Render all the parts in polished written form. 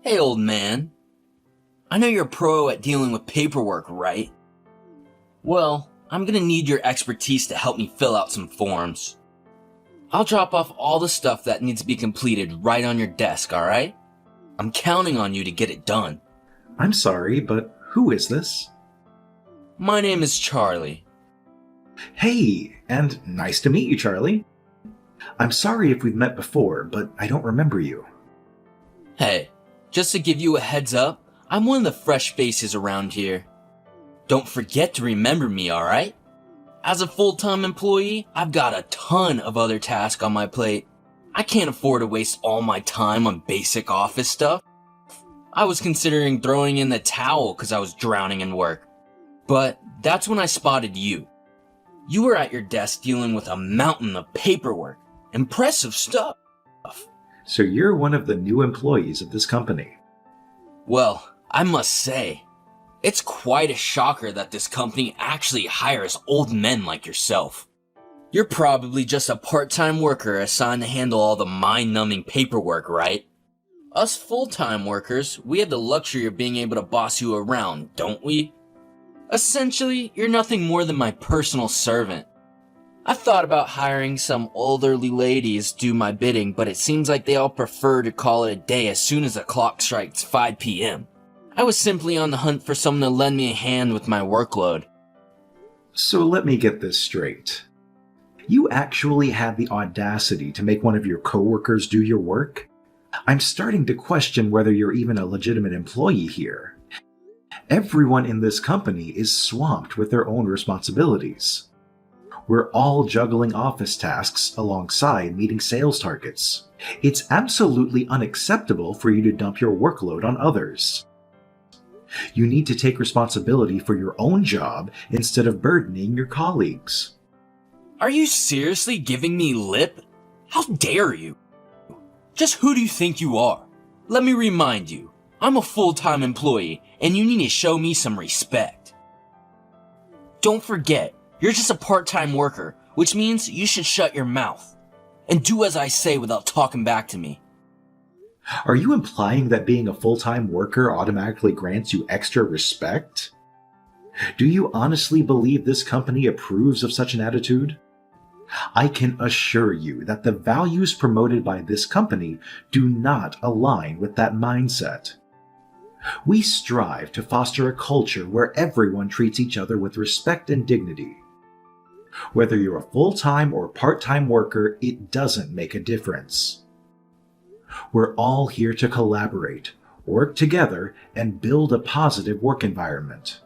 Hey, old man. I know you're a pro at dealing with paperwork, right? Well, I'm gonna need your expertise to help me fill out some forms. I'll drop off all the stuff that needs to be completed right on your desk, alright? I'm counting on you to get it done. I'm sorry, but who is this? My name is Charlie. Hey, and nice to meet you, Charlie. I'm sorry if we've met before, but I don't remember you. Hey, just to give you a heads up, I'm one of the fresh faces around here. Don't forget to remember me, alright? As a full-time employee, I've got a ton of other tasks on my plate. I can't afford to waste all my time on basic office stuff. I was considering throwing in the towel because I was drowning in work. But that's when I spotted you. You were at your desk dealing with a mountain of paperwork. Impressive stuff. So you're one of the new employees of this company. Well, I must say, it's quite a shocker that this company actually hires old men like yourself. You're probably just a part-time worker assigned to handle all the mind-numbing paperwork, right? Us full-time workers, we have the luxury of being able to boss you around, don't we? Essentially, you're nothing more than my personal servant. I've thought about hiring some elderly ladies do my bidding, but it seems like they all prefer to call it a day as soon as the clock strikes 5 p.m. I was simply on the hunt for someone to lend me a hand with my workload. So let me get this straight. You actually had the audacity to make one of your coworkers do your work? I'm starting to question whether you're even a legitimate employee here. Everyone in this company is swamped with their own responsibilities. We're all juggling office tasks alongside meeting sales targets. It's absolutely unacceptable for you to dump your workload on others. You need to take responsibility for your own job instead of burdening your colleagues. Are you seriously giving me lip? How dare you? Just who do you think you are? Let me remind you, I'm a full-time employee and you need to show me some respect. Don't forget, you're just a part-time worker, which means you should shut your mouth and do as I say without talking back to me. Are you implying that being a full-time worker automatically grants you extra respect? Do you honestly believe this company approves of such an attitude? I can assure you that the values promoted by this company do not align with that mindset. We strive to foster a culture where everyone treats each other with respect and dignity. Whether you're a full-time or part-time worker, it doesn't make a difference. We're all here to collaborate, work together, and build a positive work environment.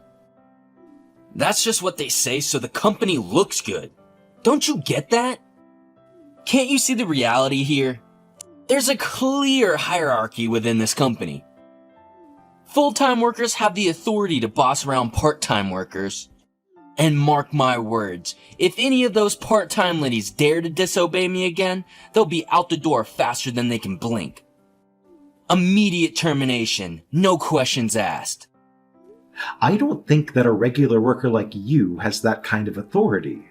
That's just what they say so the company looks good. Don't you get that? Can't you see the reality here? There's a clear hierarchy within this company. Full-time workers have the authority to boss around part-time workers. And mark my words, if any of those part-time ladies dare to disobey me again, they'll be out the door faster than they can blink. Immediate termination, no questions asked. I don't think that a regular worker like you has that kind of authority.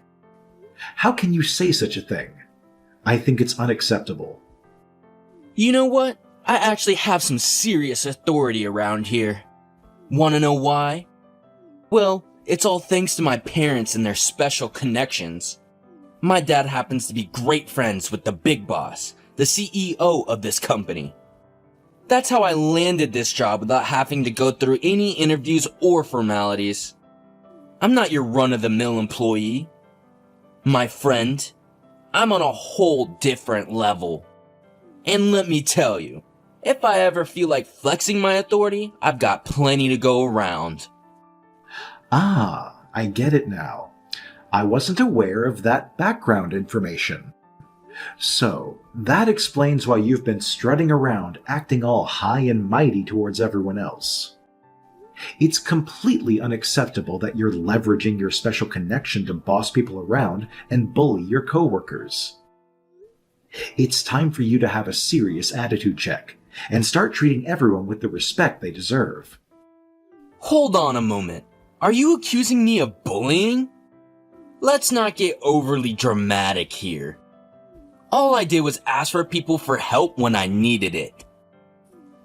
How can you say such a thing? I think it's unacceptable. You know what? I actually have some serious authority around here. Wanna know why? Well, it's all thanks to my parents and their special connections. My dad happens to be great friends with the big boss, the CEO of this company. That's how I landed this job without having to go through any interviews or formalities. I'm not your run-of-the-mill employee. My friend, I'm on a whole different level. And let me tell you, if I ever feel like flexing my authority, I've got plenty to go around. Ah, I get it now. I wasn't aware of that background information. So, that explains why you've been strutting around acting all high and mighty towards everyone else. It's completely unacceptable that you're leveraging your special connection to boss people around and bully your coworkers. It's time for you to have a serious attitude check and start treating everyone with the respect they deserve. Hold on a moment. Are you accusing me of bullying? Let's not get overly dramatic here. All I did was ask for people for help when I needed it.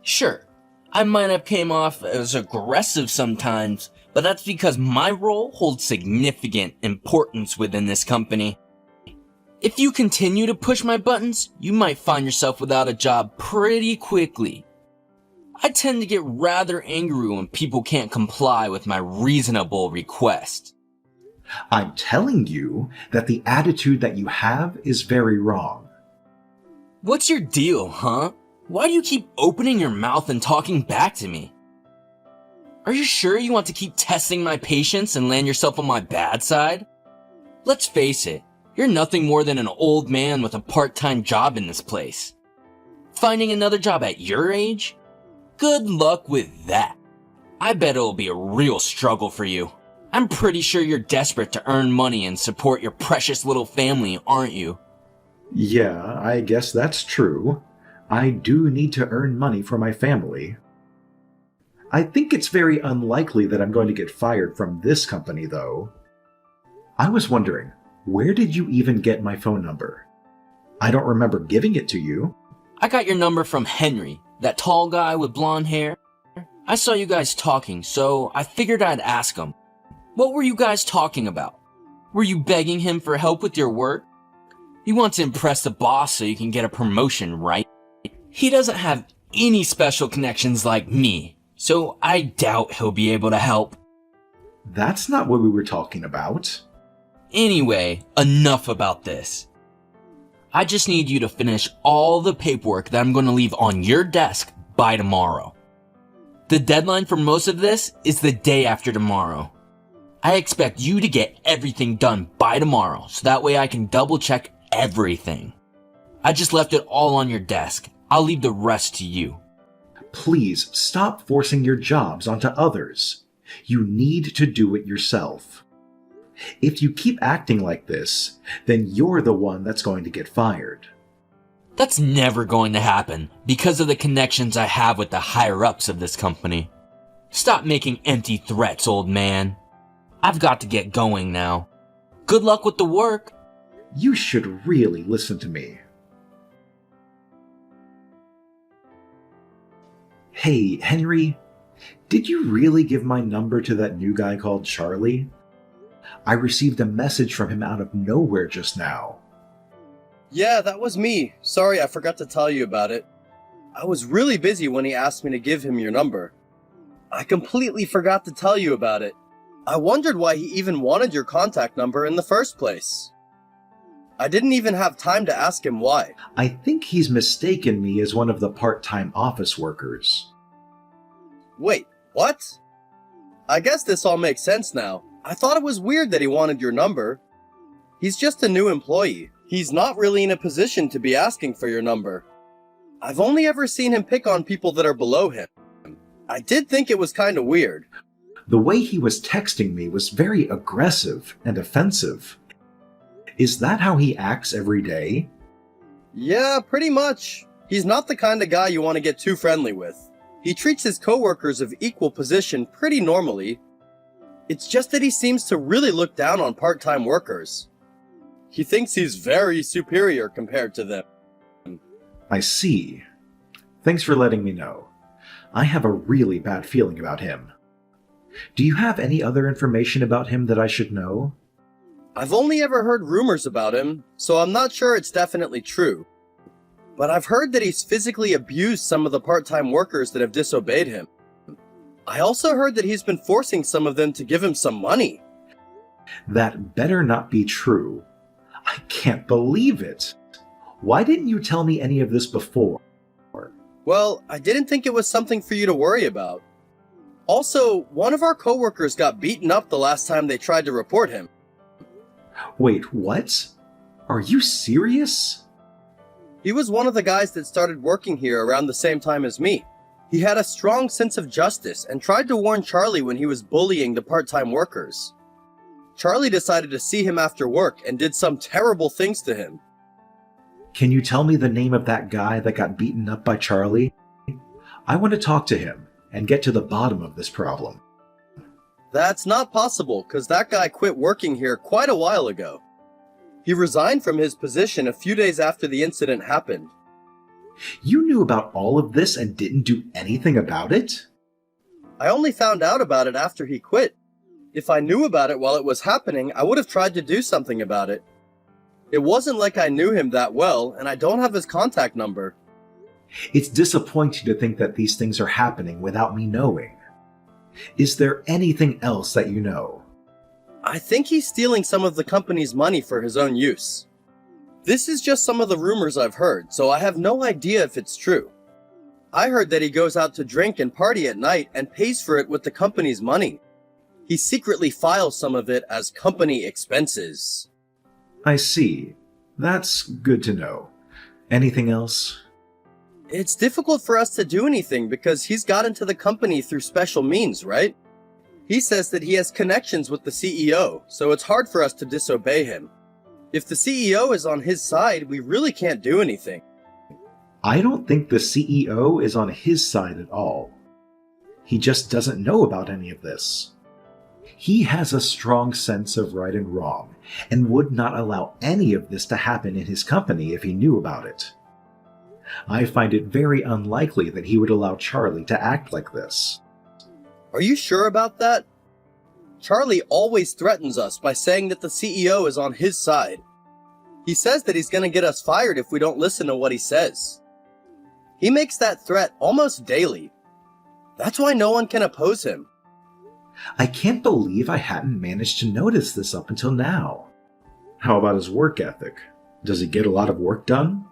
Sure, I might have came off as aggressive sometimes, but that's because my role holds significant importance within this company. If you continue to push my buttons, you might find yourself without a job pretty quickly. I tend to get rather angry when people can't comply with my reasonable request. I'm telling you that the attitude that you have is very wrong. What's your deal, huh? Why do you keep opening your mouth and talking back to me? Are you sure you want to keep testing my patience and land yourself on my bad side? Let's face it, you're nothing more than an old man with a part-time job in this place. Finding another job at your age? Good luck with that. I bet it'll be a real struggle for you. I'm pretty sure you're desperate to earn money and support your precious little family, aren't you? Yeah, I guess that's true. I do need to earn money for my family. I think it's very unlikely that I'm going to get fired from this company, though. I was wondering, where did you even get my phone number? I don't remember giving it to you. I got your number from Henry, that tall guy with blonde hair. I saw you guys talking, so I figured I'd ask him. What were you guys talking about? Were you begging him for help with your work? You want to impress the boss so you can get a promotion, right? He doesn't have any special connections like me, so I doubt he'll be able to help. That's not what we were talking about. Anyway, enough about this. I just need you to finish all the paperwork that I'm going to leave on your desk by tomorrow. The deadline for most of this is the day after tomorrow. I expect you to get everything done by tomorrow, so that way I can double check everything. I just left it all on your desk. I'll leave the rest to you. Please stop forcing your jobs onto others. You need to do it yourself. If you keep acting like this, then you're the one that's going to get fired. That's never going to happen because of the connections I have with the higher-ups of this company. Stop making empty threats, old man. I've got to get going now. Good luck with the work. You should really listen to me. Hey, Henry, did you really give my number to that new guy called Charlie? I received a message from him out of nowhere just now. Yeah, that was me. Sorry, I forgot to tell you about it. I was really busy when he asked me to give him your number. I completely forgot to tell you about it. I wondered why he even wanted your contact number in the first place. I didn't even have time to ask him why. I think he's mistaken me as one of the part-time office workers. Wait, what? I guess this all makes sense now. I thought it was weird that he wanted your number. He's just a new employee. He's not really in a position to be asking for your number. I've only ever seen him pick on people that are below him. I did think it was kind of weird. The way he was texting me was very aggressive and offensive. Is that how he acts every day? Yeah, pretty much. He's not the kind of guy you want to get too friendly with. He treats his coworkers of equal position pretty normally. It's just that he seems to really look down on part-time workers. He thinks he's very superior compared to them. I see. Thanks for letting me know. I have a really bad feeling about him. Do you have any other information about him that I should know? I've only ever heard rumors about him, so I'm not sure it's definitely true. But I've heard that he's physically abused some of the part-time workers that have disobeyed him. I also heard that he's been forcing some of them to give him some money. That better not be true. I can't believe it. Why didn't you tell me any of this before? Well, I didn't think it was something for you to worry about. Also, one of our coworkers got beaten up the last time they tried to report him. Wait, what? Are you serious? He was one of the guys that started working here around the same time as me. He had a strong sense of justice and tried to warn Charlie when he was bullying the part-time workers. Charlie decided to see him after work and did some terrible things to him. Can you tell me the name of that guy that got beaten up by Charlie? I want to talk to him and get to the bottom of this problem. That's not possible, because that guy quit working here quite a while ago. He resigned from his position a few days after the incident happened. You knew about all of this and didn't do anything about it? I only found out about it after he quit. If I knew about it while it was happening, I would have tried to do something about it. It wasn't like I knew him that well, and I don't have his contact number. It's disappointing to think that these things are happening without me knowing. Is there anything else that you know? I think he's stealing some of the company's money for his own use. This is just some of the rumors I've heard, so I have no idea if it's true. I heard that he goes out to drink and party at night and pays for it with the company's money. He secretly files some of it as company expenses. I see. That's good to know. Anything else? It's difficult for us to do anything because he's got into the company through special means, right? He says that he has connections with the CEO, so it's hard for us to disobey him. If the CEO is on his side, we really can't do anything. I don't think the CEO is on his side at all. He just doesn't know about any of this. He has a strong sense of right and wrong, and would not allow any of this to happen in his company if he knew about it. I find it very unlikely that he would allow Charlie to act like this. Are you sure about that? Charlie always threatens us by saying that the CEO is on his side. He says that he's going to get us fired if we don't listen to what he says. He makes that threat almost daily. That's why no one can oppose him. I can't believe I hadn't managed to notice this up until now. How about his work ethic? Does he get a lot of work done?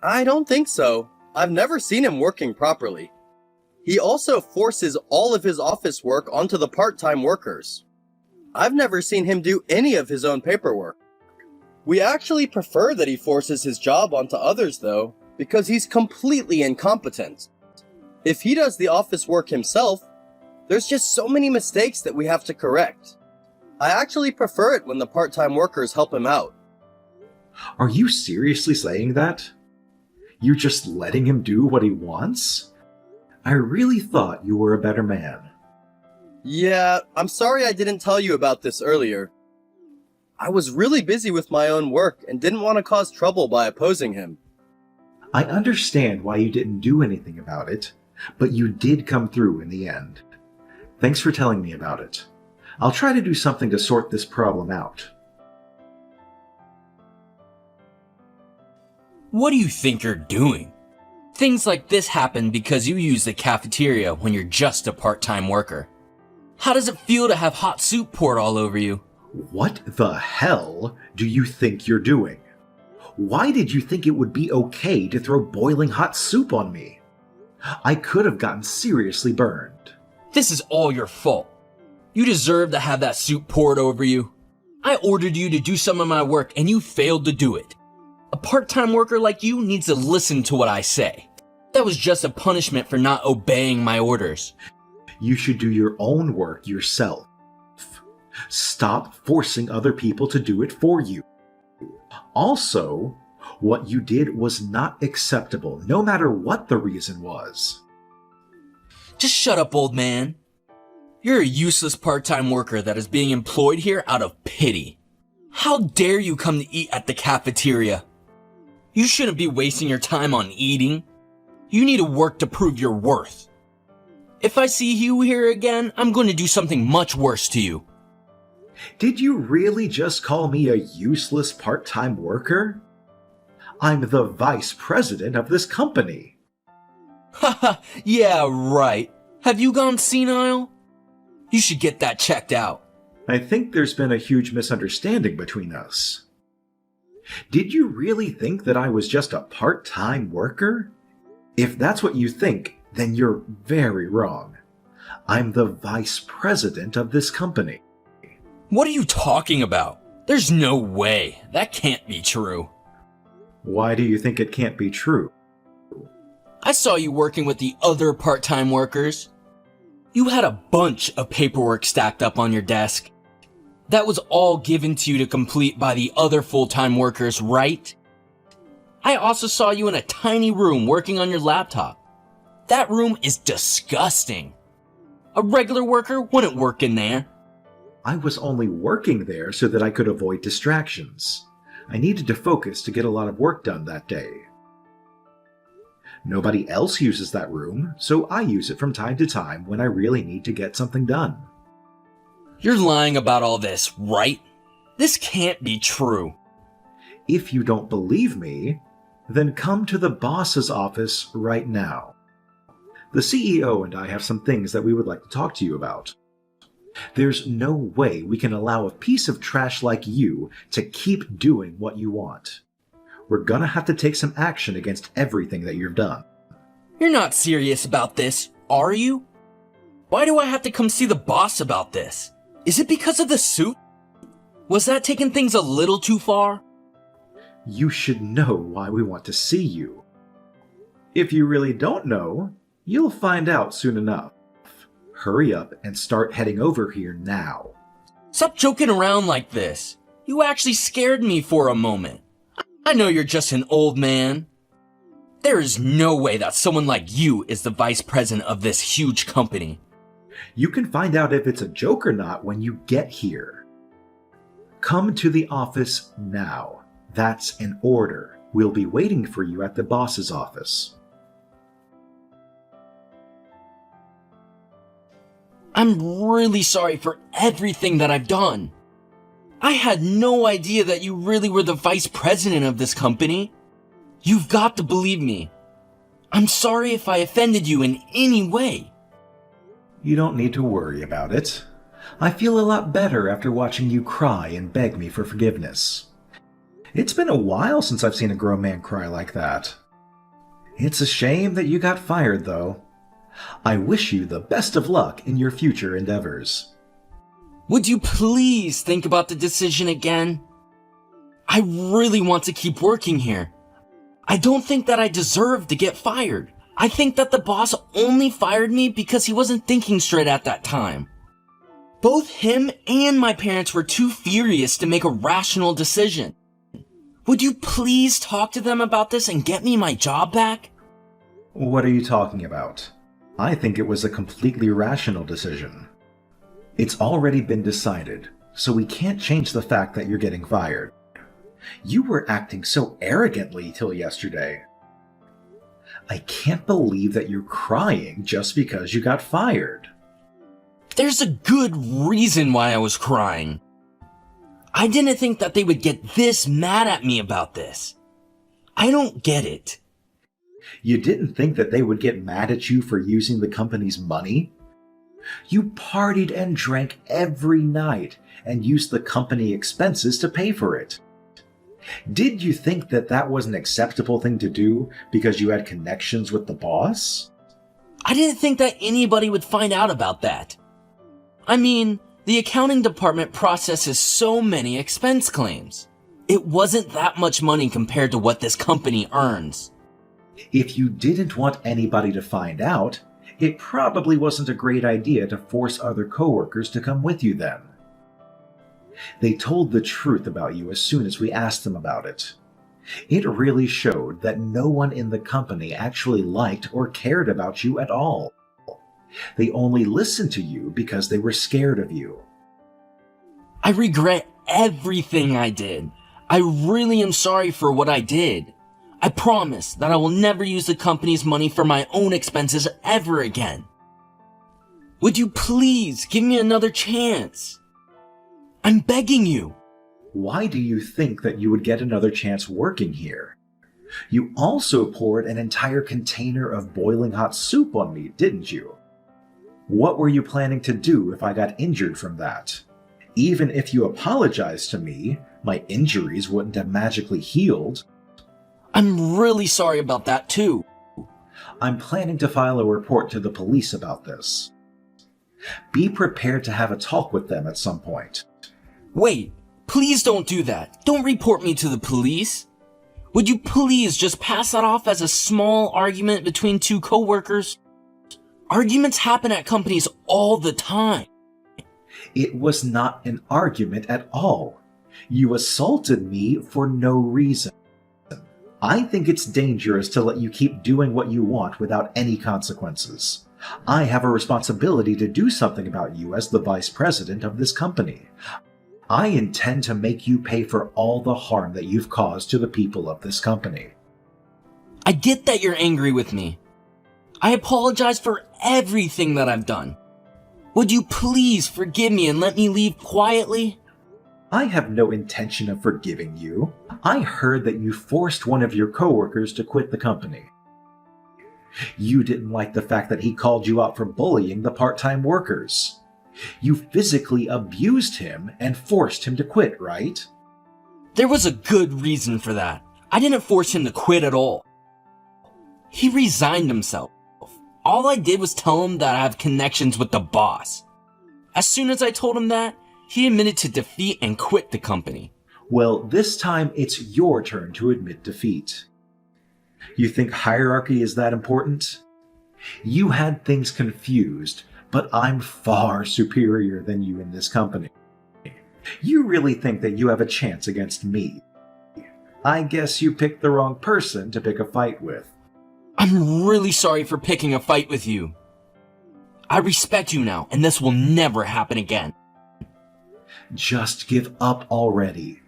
I don't think so. I've never seen him working properly. He also forces all of his office work onto the part-time workers. I've never seen him do any of his own paperwork. We actually prefer that he forces his job onto others, though, because he's completely incompetent. If he does the office work himself, there's just so many mistakes that we have to correct. I actually prefer it when the part-time workers help him out. Are you seriously saying that? You're just letting him do what he wants? I really thought you were a better man. Yeah, I'm sorry I didn't tell you about this earlier. I was really busy with my own work and didn't want to cause trouble by opposing him. I understand why you didn't do anything about it, but you did come through in the end. Thanks for telling me about it. I'll try to do something to sort this problem out. What do you think you're doing? Things like this happen because you use the cafeteria when you're just a part-time worker. How does it feel to have hot soup poured all over you? What the hell do you think you're doing? Why did you think it would be okay to throw boiling hot soup on me? I could have gotten seriously burned. This is all your fault. You deserve to have that soup poured over you. I ordered you to do some of my work and you failed to do it. A part-time worker like you needs to listen to what I say. That was just a punishment for not obeying my orders. You should do your own work yourself. Stop forcing other people to do it for you. Also, what you did was not acceptable, no matter what the reason was. Just shut up, old man. You're a useless part-time worker that is being employed here out of pity. How dare you come to eat at the cafeteria? You shouldn't be wasting your time on eating. You need to work to prove your worth. If I see you here again, I'm going to do something much worse to you. Did you really just call me a useless part-time worker? I'm the vice president of this company. Haha, yeah, right. Have you gone senile? You should get that checked out. I think there's been a huge misunderstanding between us. Did you really think that I was just a part-time worker? If that's what you think, then you're very wrong. I'm the vice president of this company. What are you talking about? There's no way. That can't be true. Why do you think it can't be true? I saw you working with the other part-time workers. You had a bunch of paperwork stacked up on your desk. That was all given to you to complete by the other full-time workers, right? I also saw you in a tiny room working on your laptop. That room is disgusting. A regular worker wouldn't work in there. I was only working there so that I could avoid distractions. I needed to focus to get a lot of work done that day. Nobody else uses that room, so I use it from time to time when I really need to get something done. You're lying about all this, right? This can't be true. If you don't believe me, then come to the boss's office right now. The CEO and I have some things that we would like to talk to you about. There's no way we can allow a piece of trash like you to keep doing what you want. We're gonna have to take some action against everything that you've done. You're not serious about this, are you? Why do I have to come see the boss about this? Is it because of the suit? Was that taking things a little too far? You should know why we want to see you. If you really don't know, you'll find out soon enough. Hurry up and start heading over here now. Stop joking around like this. You actually scared me for a moment. I know you're just an old man. There is no way that someone like you is the vice president of this huge company. You can find out if it's a joke or not when you get here. Come to the office now. That's an order. We'll be waiting for you at the boss's office. I'm really sorry for everything that I've done. I had no idea that you really were the vice president of this company. You've got to believe me. I'm sorry if I offended you in any way. You don't need to worry about it. I feel a lot better after watching you cry and beg me for forgiveness. It's been a while since I've seen a grown man cry like that. It's a shame that you got fired, though. I wish you the best of luck in your future endeavors. Would you please think about the decision again? I really want to keep working here. I don't think that I deserve to get fired. I think that the boss only fired me because he wasn't thinking straight at that time. Both him and my parents were too furious to make a rational decision. Would you please talk to them about this and get me my job back? What are you talking about? I think it was a completely rational decision. It's already been decided, so we can't change the fact that you're getting fired. You were acting so arrogantly till yesterday. I can't believe that you're crying just because you got fired. There's a good reason why I was crying. I didn't think that they would get this mad at me about this. I don't get it. You didn't think that they would get mad at you for using the company's money? You partied and drank every night and used the company expenses to pay for it. Did you think that that was an acceptable thing to do because you had connections with the boss? I didn't think that anybody would find out about that. I mean, the accounting department processes so many expense claims. It wasn't that much money compared to what this company earns. If you didn't want anybody to find out, it probably wasn't a great idea to force other coworkers to come with you then. They told the truth about you as soon as we asked them about it. It really showed that no one in the company actually liked or cared about you at all. They only listened to you because they were scared of you. I regret everything I did. I really am sorry for what I did. I promise that I will never use the company's money for my own expenses ever again. Would you please give me another chance? I'm begging you. Why do you think that you would get another chance working here? You also poured an entire container of boiling hot soup on me, didn't you? What were you planning to do if I got injured from that? Even if you apologized to me, my injuries wouldn't have magically healed. I'm really sorry about that too. I'm planning to file a report to the police about this. Be prepared to have a talk with them at some point. Wait, please don't do that. Don't report me to the police. Would you please just pass that off as a small argument between two coworkers? Arguments happen at companies all the time. It was not an argument at all. You assaulted me for no reason. I think it's dangerous to let you keep doing what you want without any consequences. I have a responsibility to do something about you as the vice president of this company. I intend to make you pay for all the harm that you've caused to the people of this company. I get that you're angry with me. I apologize for everything that I've done. Would you please forgive me and let me leave quietly? I have no intention of forgiving you. I heard that you forced one of your coworkers to quit the company. You didn't like the fact that he called you out for bullying the part-time workers. You physically abused him and forced him to quit, right? There was a good reason for that. I didn't force him to quit at all. He resigned himself. All I did was tell him that I have connections with the boss. As soon as I told him that, he admitted to defeat and quit the company. Well, this time it's your turn to admit defeat. You think hierarchy is that important? You had things confused, but I'm far superior than you in this company. You really think that you have a chance against me? I guess you picked the wrong person to pick a fight with. I'm really sorry for picking a fight with you. I respect you now, and this will never happen again. Just give up already.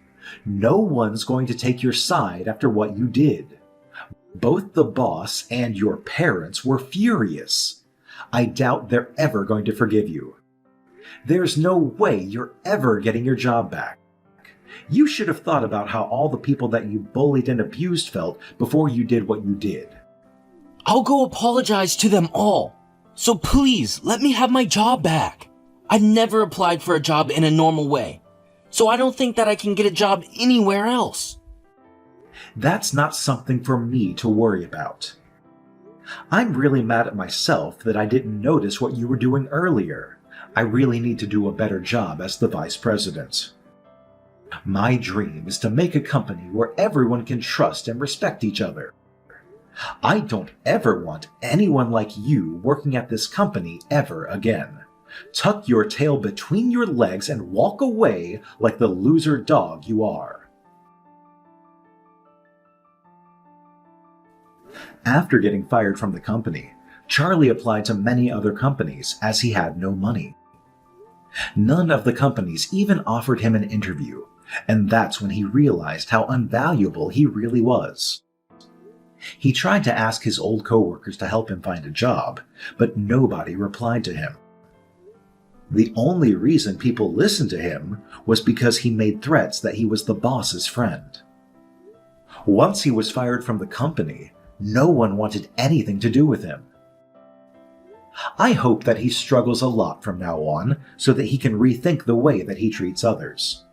No one's going to take your side after what you did. Both the boss and your parents were furious. I doubt they're ever going to forgive you. There's no way you're ever getting your job back. You should have thought about how all the people that you bullied and abused felt before you did what you did. I'll go apologize to them all. So please, let me have my job back. I've never applied for a job in a normal way, so I don't think that I can get a job anywhere else. That's not something for me to worry about. I'm really mad at myself that I didn't notice what you were doing earlier. I really need to do a better job as the vice president. My dream is to make a company where everyone can trust and respect each other. I don't ever want anyone like you working at this company ever again. Tuck your tail between your legs and walk away like the loser dog you are. After getting fired from the company, Charlie applied to many other companies as he had no money. None of the companies even offered him an interview, and that's when he realized how unvaluable he really was. He tried to ask his old coworkers to help him find a job, but nobody replied to him. The only reason people listened to him was because he made threats that he was the boss's friend. Once he was fired from the company, no one wanted anything to do with him. I hope that he struggles a lot from now on so that he can rethink the way that he treats others.